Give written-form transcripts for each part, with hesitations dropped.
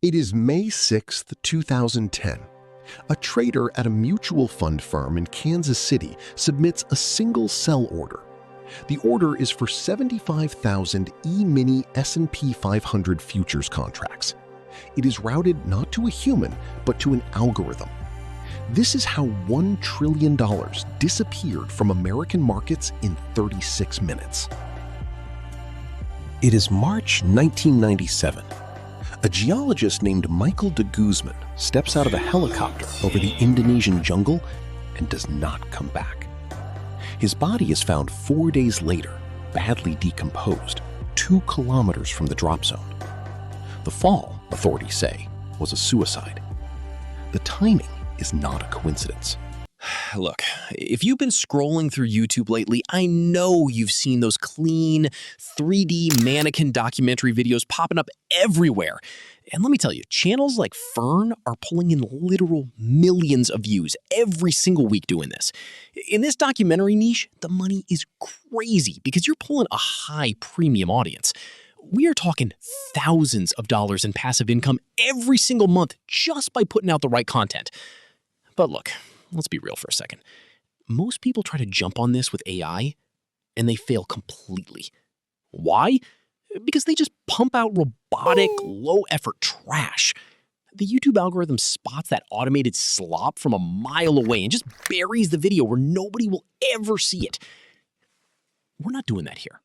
It is May 6th, 2010. A trader at a mutual fund firm in Kansas City submits a single sell order. The order is for 75,000 E-mini S&P 500 futures contracts. It is routed not to a human, but to an algorithm. This is how $1 trillion disappeared from American markets in 36 minutes. It is March 1997. A geologist named Michael de Guzman steps out of a helicopter over the Indonesian jungle and does not come back. His body is found 4 days later, badly decomposed, 2 kilometers from the drop zone. The fall, authorities say, was a suicide. The timing is not a coincidence. Look, if you've been scrolling through YouTube lately, I know you've seen those clean 3D mannequin documentary videos popping up everywhere. And let me tell you, channels like Fern are pulling in literal millions of views every single week doing this. In this documentary niche, the money is crazy because you're pulling a high premium audience. We are talking thousands of dollars in passive income every single month just by putting out the right content. But look, let's be real for a second. Most people try to jump on this with AI, and they fail completely. Why? Because they just pump out robotic, low-effort trash. The YouTube algorithm spots that automated slop from a mile away and just buries the video where nobody will ever see it. We're not doing that here.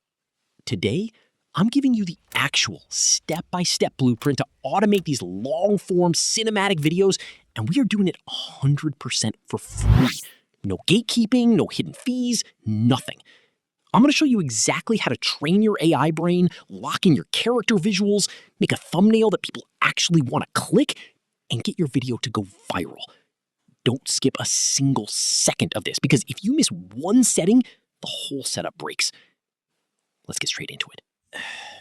Today, I'm giving you the actual step-by-step blueprint to automate these long-form cinematic videos, and we are doing it 100% for free. No gatekeeping, no hidden fees, nothing. I'm going to show you exactly how to train your AI brain, lock in your character visuals, make a thumbnail that people actually want to click, and get your video to go viral. Don't skip a single second of this, because if you miss one setting, the whole setup breaks. Let's get straight into it.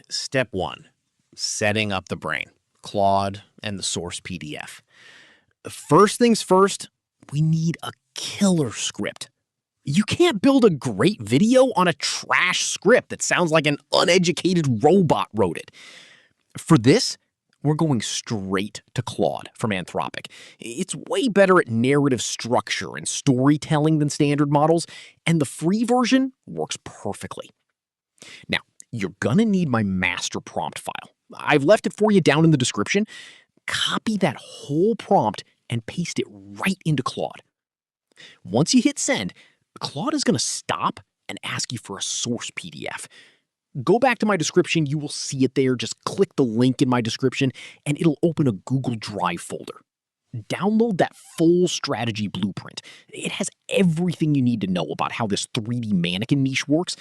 Step 1, setting up the brain, Claude, and the source PDF. First things first, we need a killer script. You can't build a great video on a trash script that sounds like an uneducated robot wrote it. For this, we're going straight to Claude from Anthropic. It's way better at narrative structure and storytelling than standard models, and the free version works perfectly. Now, you're gonna need my master prompt file. I've left it for you down in the description. Copy that whole prompt and paste it right into Claude. Once you hit send, Claude is gonna stop and ask you for a source PDF. Go back to my description, you will see it there. Just click the link in my description and it'll open a Google Drive folder. Download that full strategy blueprint. It has everything you need to know about how this 3D mannequin niche works.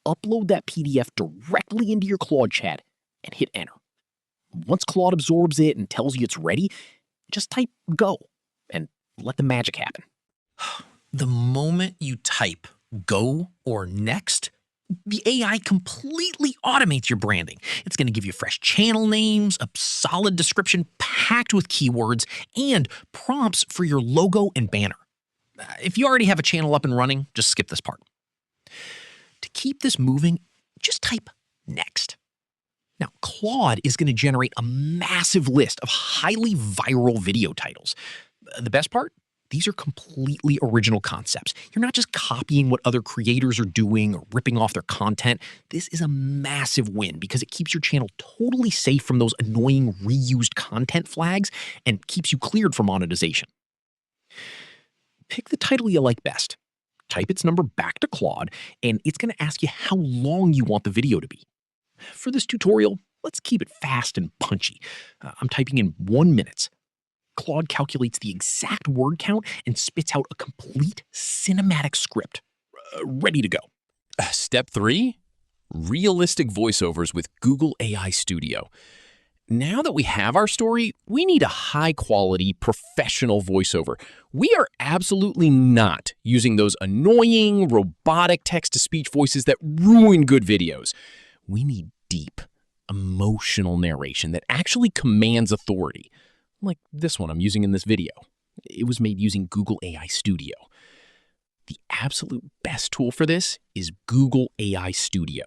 Upload that PDF directly into your Claude chat and hit enter. Once Claude absorbs it and tells you it's ready, just type go and let the magic happen. The moment you type go or next, the AI completely automates your branding. It's going to give you fresh channel names, a solid description packed with keywords, and prompts for your logo and banner. If you already have a channel up and running, just skip this part. To keep this moving, just type next. Now, Claude is going to generate a massive list of highly viral video titles. The best part? These are completely original concepts. You're not just copying what other creators are doing or ripping off their content. This is a massive win because it keeps your channel totally safe from those annoying reused content flags and keeps you cleared for monetization. Pick the title you like best. Type its number back to Claude, and it's going to ask you how long you want the video to be. For this tutorial, let's keep it fast and punchy. I'm typing in 1 minute. Claude calculates the exact word count and spits out a complete cinematic script, ready to go. Step 3, realistic voiceovers with Google AI Studio. Now that we have our story, we need a high-quality, professional voiceover. We are absolutely not using those annoying, robotic text-to-speech voices that ruin good videos. We need deep, emotional narration that actually commands authority, like this one I'm using in this video. It was made using Google AI Studio. The absolute best tool for this is Google AI Studio,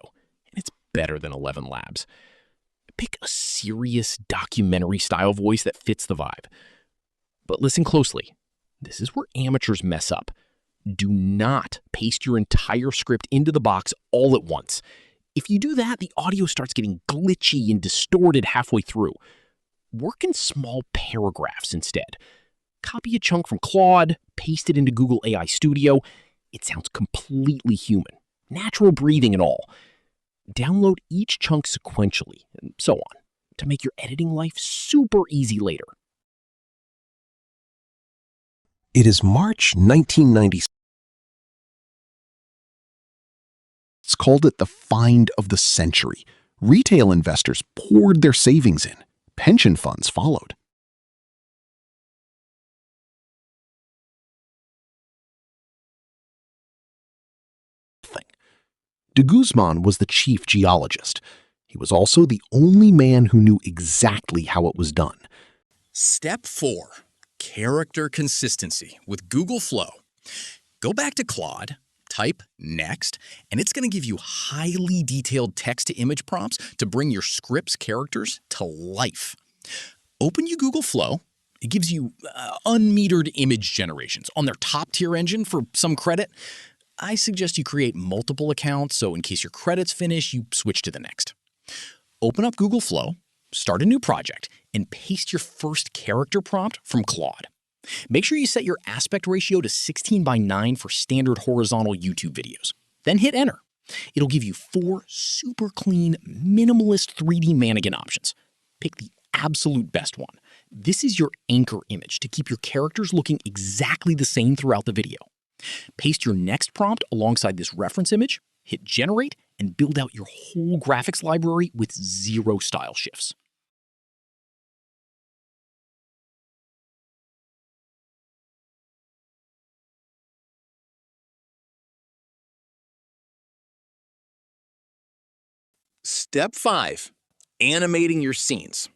and it's better than 11 Labs. pick a serious documentary-style voice that fits the vibe. But listen closely. This is where amateurs mess up. Do not paste your entire script into the box all at once. If you do that, the audio starts getting glitchy and distorted halfway through. Work in small paragraphs instead. Copy a chunk from Claude, paste it into Google AI Studio. It sounds completely human, natural breathing and all. Download each chunk sequentially, and so on, to make your editing life super easy later. It is March 1996. It's called it the find of the century. Retail investors poured their savings in. Pension funds followed. De Guzman was the chief geologist. He was also the only man who knew exactly how it was done. Step 4. Character consistency with Google Flow. Go back to Claude, type next, and it's going to give you highly detailed text-to-image prompts to bring your script's characters to life. Open your Google Flow. It gives you unmetered image generations on their top-tier engine for some credit. I suggest you create multiple accounts, so in case your credits finish, you switch to the next. Open up Google Flow, start a new project, and paste your first character prompt from Claude. Make sure you set your aspect ratio to 16:9 for standard horizontal YouTube videos. Then hit enter. It'll give you 4 super clean, minimalist 3D mannequin options. Pick the absolute best one. This is your anchor image to keep your characters looking exactly the same throughout the video. Paste your next prompt alongside this reference image, hit generate, and build out your whole graphics library with 0 style shifts. Step 5. Animating your scenes.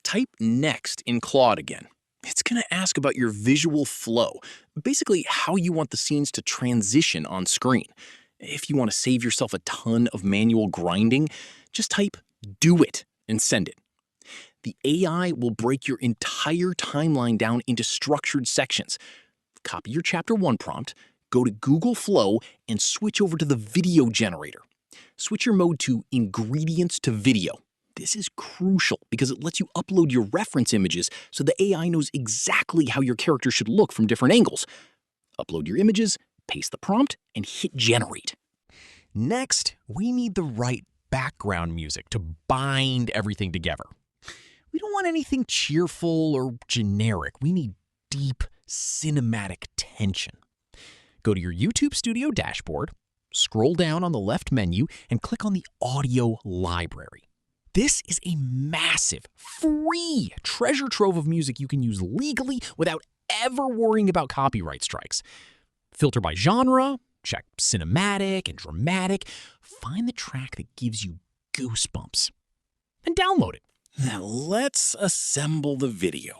Type next in Claude again. It's going to ask about your visual flow, basically how you want the scenes to transition on screen. If you want to save yourself a ton of manual grinding, just type "do it" and send it. The AI will break your entire timeline down into structured sections. Copy your Chapter 1 prompt, go to Google Flow, and switch over to the video generator. Switch your mode to Ingredients to Video. This is crucial because it lets you upload your reference images so the AI knows exactly how your character should look from different angles. Upload your images, paste the prompt, and hit generate. Next, we need the right background music to bind everything together. We don't want anything cheerful or generic. We need deep cinematic tension. Go to your YouTube Studio dashboard, scroll down on the left menu, and click on the Audio Library. This is a massive, free treasure trove of music you can use legally without ever worrying about copyright strikes. Filter by genre, check cinematic and dramatic, find the track that gives you goosebumps, and download it. Now let's assemble the video.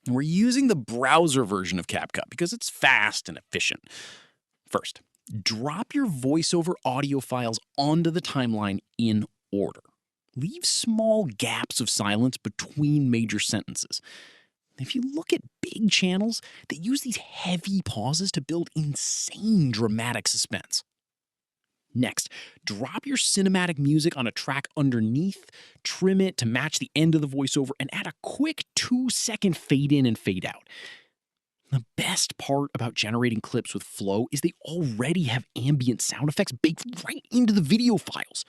We're using the browser version of CapCut because it's fast and efficient. First, drop your voiceover audio files onto the timeline in order. Leave small gaps of silence between major sentences. If you look at big channels, they use these heavy pauses to build insane dramatic suspense. Next, drop your cinematic music on a track underneath, trim it to match the end of the voiceover, and add a quick 2-second fade in and fade out. The best part about generating clips with Flow is they already have ambient sound effects baked right into the video files.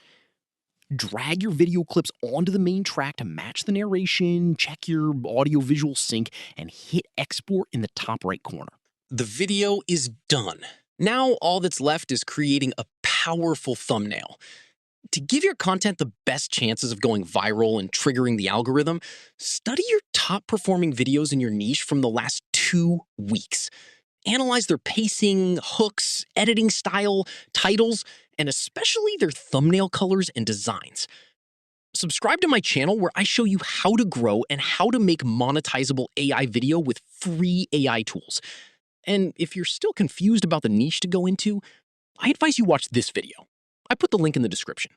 Drag your video clips onto the main track to match the narration, check your audio-visual sync, and hit export in the top right corner. The video is done. Now all that's left is creating a powerful thumbnail. To give your content the best chances of going viral and triggering the algorithm, study your top performing videos in your niche from the last 2 weeks. Analyze their pacing, hooks, editing style, titles, and especially their thumbnail colors and designs. Subscribe to my channel where I show you how to grow and how to make monetizable AI video with free AI tools. And if you're still confused about the niche to go into, I advise you watch this video. I put the link in the description.